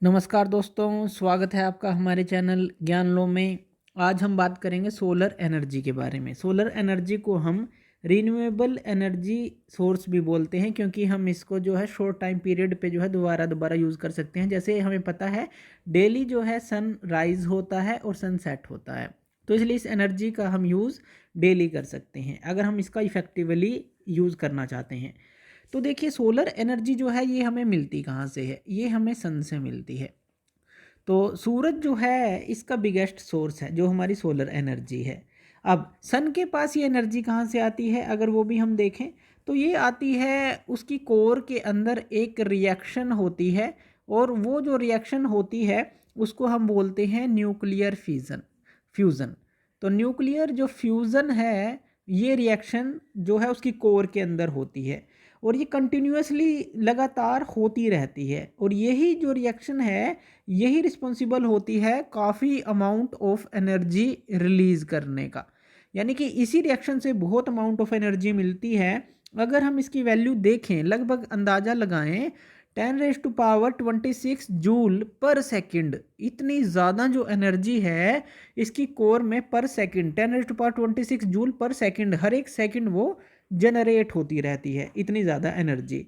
नमस्कार दोस्तों, स्वागत है आपका हमारे चैनल ज्ञान लो में। आज हम बात करेंगे सोलर एनर्जी के बारे में। सोलर एनर्जी को हम रीन्यूएबल एनर्जी सोर्स भी बोलते हैं, क्योंकि हम इसको जो है शॉर्ट टाइम पीरियड पे जो है दोबारा यूज़ कर सकते हैं। जैसे हमें पता है डेली जो है सन राइज होता है और सन सेट होता है, तो इसलिए इस एनर्जी का हम यूज़ डेली कर सकते हैं अगर हम इसका इफ़ेक्टिवली यूज़ करना चाहते हैं। तो देखिए, सोलर एनर्जी जो है ये हमें मिलती कहाँ से है? ये हमें सन से मिलती है। तो सूरज जो है इसका बिगेस्ट सोर्स है जो हमारी सोलर एनर्जी है। अब सन के पास ये एनर्जी कहाँ से आती है, अगर वो भी हम देखें तो ये आती है उसकी कोर के अंदर एक रिएक्शन होती है, और वो जो रिएक्शन होती है उसको हम बोलते हैं न्यूक्लियर फ्यूज़न। तो न्यूक्लियर जो फ्यूज़न है, ये रिएक्शन जो है उसकी कोर के अंदर होती है, और ये कंटिन्यूसली लगातार होती रहती है। और यही जो रिएक्शन है यही रिस्पॉन्सिबल होती है काफ़ी अमाउंट ऑफ एनर्जी रिलीज़ करने का। यानी कि इसी रिएक्शन से बहुत अमाउंट ऑफ एनर्जी मिलती है। अगर हम इसकी वैल्यू देखें, लगभग अंदाज़ा लगाएं, 10⁻26 जूल पर सेकंड, इतनी ज़्यादा जो एनर्जी है इसकी कोर में पर सेकंड 10⁻26 जूल पर सेकंड, हर एक सेकंड वो जनरेट होती रहती है, इतनी ज़्यादा एनर्जी।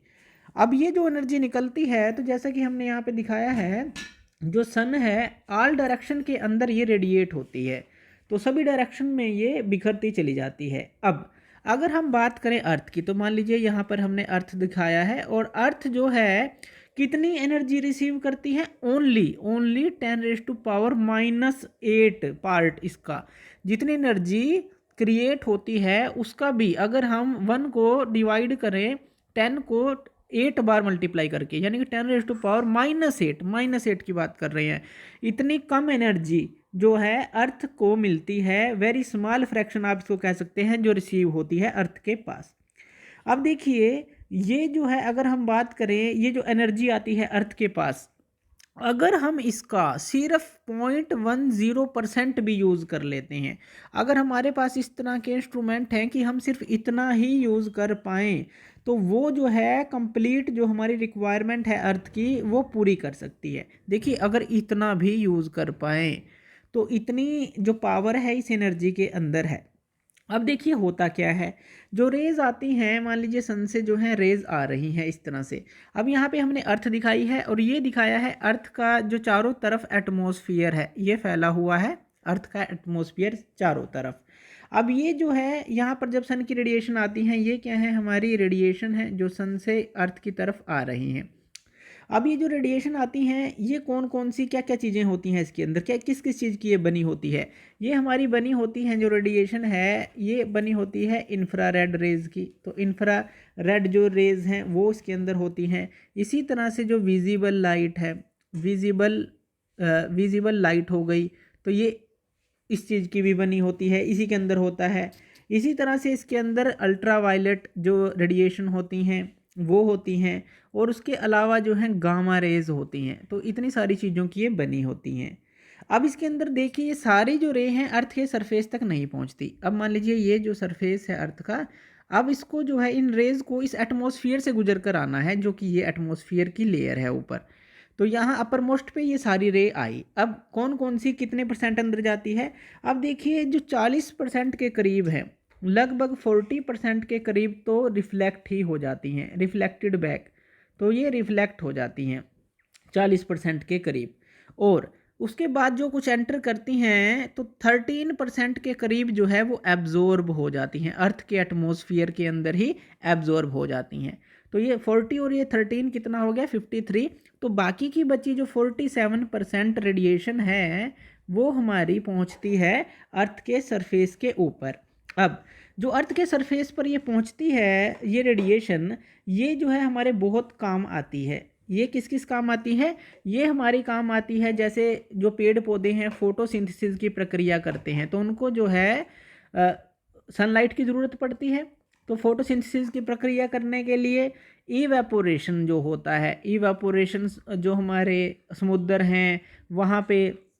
अब ये जो एनर्जी निकलती है, तो जैसा कि हमने यहाँ पे दिखाया है, जो सन है ऑल डायरेक्शन के अंदर ये रेडिएट होती है, तो सभी डायरेक्शन में ये बिखरती चली जाती है। अब अगर हम बात करें अर्थ की, तो मान लीजिए यहाँ पर हमने अर्थ दिखाया है, और अर्थ जो है कितनी एनर्जी रिसीव करती है? ओनली 10⁻⁻8 पार्ट इसका, जितनी एनर्जी क्रिएट होती है उसका भी अगर हम 1 को डिवाइड करें 10 को 8 बार मल्टीप्लाई करके, यानी कि 10⁻⁻8 की बात कर रहे हैं। इतनी कम एनर्जी जो है अर्थ को मिलती है, वेरी स्मॉल फ्रैक्शन आप इसको कह सकते हैं, जो रिसीव होती है अर्थ के पास। अब देखिए, ये जो है अगर हम बात करें, ये जो एनर्जी आती है अर्थ के पास, अगर हम इसका सिर्फ 0.10% भी यूज़ कर लेते हैं, अगर हमारे पास इस तरह के इंस्ट्रूमेंट हैं कि हम सिर्फ इतना ही यूज़ कर पाएँ, तो वो जो है कंप्लीट जो हमारी रिक्वायरमेंट है अर्थ की वो पूरी कर सकती है। देखिए, अगर इतना भी यूज़ कर पाएँ तो इतनी जो पावर है इस एनर्जी के अंदर है। अब देखिए होता क्या है, जो रेज आती हैं, मान लीजिए सन से जो है रेज आ रही हैं इस तरह से। अब यहाँ पे हमने अर्थ दिखाई है, और ये दिखाया है अर्थ का जो चारों तरफ एटमॉस्फेयर है ये फैला हुआ है, अर्थ का एटमॉस्फेयर चारों तरफ। अब ये जो है यहाँ पर जब सन की रेडिएशन आती हैं, ये क्या है? हमारी रेडिएशन है जो सन से अर्थ की तरफ आ रही हैं। अब ये जो रेडिएशन आती हैं, ये कौन कौन सी क्या क्या चीज़ें होती हैं इसके अंदर, क्या किस किस चीज़ की ये बनी होती है? ये हमारी बनी होती हैं, जो रेडिएशन है ये बनी होती है इंफ्रारेड रेज़ की। तो इंफ्रारेड जो रेज़ हैं वो इसके अंदर होती हैं। इसी तरह से जो विजिबल लाइट है, विजिबल लाइट हो गई, तो ये इस चीज़ की भी बनी होती है, इसी के अंदर होता है। इसी तरह से इसके अंदर अल्ट्रा वायलेट जो रेडिएशन होती हैं वो होती हैं, और उसके अलावा जो है गामा रेज होती हैं। तो इतनी सारी चीज़ों की ये बनी होती हैं। अब इसके अंदर देखिए, ये सारी जो रे हैं अर्थ के सरफेस तक नहीं पहुंचती। अब मान लीजिए ये जो सरफेस है अर्थ का, अब इसको जो है इन रेज को इस एटमॉस्फेयर से गुजर कर आना है, जो कि ये एटमॉस्फेयर की लेयर है ऊपर। तो यहाँ अपर मोस्ट पे ये सारी रे आई। अब कौन कौन सी कितने परसेंट अंदर जाती है? अब देखिए, जो 40% के करीब है, लगभग 40% के करीब तो रिफ्लेक्ट ही हो जाती हैं, रिफ्लेक्टेड बैक। तो ये रिफ्लेक्ट हो जाती हैं 40% के करीब। और उसके बाद जो कुछ एंटर करती हैं तो 13% के करीब जो है वो एब्जॉर्ब हो जाती हैं, अर्थ के एटमॉस्फेयर के अंदर ही एब्जॉर्ब हो जाती हैं। तो ये 40 और ये 13 कितना हो गया? 53। तो बाकी की बची जो 47% रेडिएशन है वो हमारी पहुंचती है अर्थ के सरफेस के ऊपर। अब जो अर्थ के सरफेस पर ये पहुंचती है ये रेडिएशन, ये जो है हमारे बहुत काम आती है। ये किस किस काम आती है? ये हमारी काम आती है, जैसे जो पेड़ पौधे हैं फोटोसिंथेसिस की प्रक्रिया करते हैं, तो उनको जो है सनलाइट की ज़रूरत पड़ती है। तो फोटोसिंथेसिस की प्रक्रिया करने के लिए इवेपोरेशन जो होता है, इवेपोरेशन जो हमारे समुद्र हैं वहाँ पे,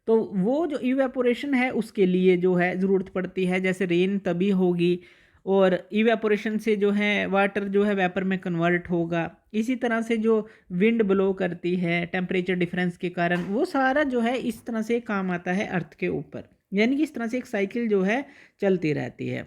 तो वो जो इवेपोरेशन है उसके लिए जो है ज़रूरत पड़ती है। जैसे रेन तभी होगी और इवेपोरेशन से जो है वाटर जो है वेपर में कन्वर्ट होगा। इसी तरह से जो विंड ब्लो करती है टेम्परेचर डिफरेंस के कारण, वो सारा जो है इस तरह से काम आता है अर्थ के ऊपर। यानी कि इस तरह से एक साइकिल जो है चलती रहती है।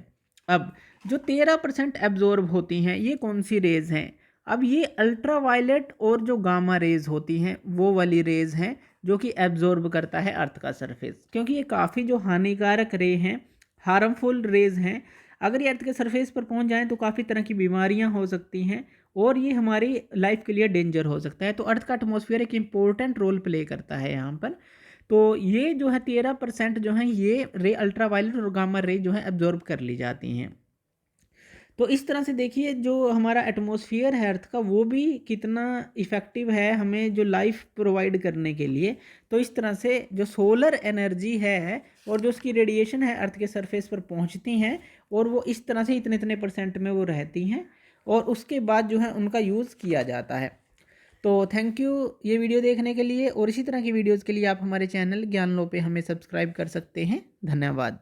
अब जो 13% एब्जॉर्ब होती हैं ये कौन सी रेज हैं? अब ये अल्ट्रा वायलेट और जो गामा रेज होती हैं वो वाली रेज हैं जो कि एब्जॉर्ब करता है अर्थ का सरफेस, क्योंकि ये काफ़ी जो हानिकारक रे हैं, हार्मफुल रेज हैं। अगर ये अर्थ के सरफेस पर पहुंच जाएं तो काफ़ी तरह की बीमारियां हो सकती हैं और ये हमारी लाइफ के लिए डेंजर हो सकता है। तो अर्थ का एटमॉस्फेयर एक इम्पोर्टेंट रोल प्ले करता है यहाँ पर। तो ये जो है 13% जो है ये रे अल्ट्रा वायलेट और गामा रे जो है एब्जॉर्ब कर ली जाती हैं। तो इस तरह से देखिए जो हमारा एटमॉस्फेयर है अर्थ का वो भी कितना इफ़ेक्टिव है हमें जो लाइफ प्रोवाइड करने के लिए। तो इस तरह से जो सोलर एनर्जी है और जो उसकी रेडिएशन है अर्थ के सरफेस पर पहुंचती हैं और वो इस तरह से इतने इतने % में वो रहती हैं और उसके बाद जो है उनका यूज़ किया जाता है। तो थैंक यू ये वीडियो देखने के लिए, और इसी तरह की वीडियोज़ के लिए आप हमारे चैनल ज्ञान लो पे हमें सब्सक्राइब कर सकते हैं। धन्यवाद।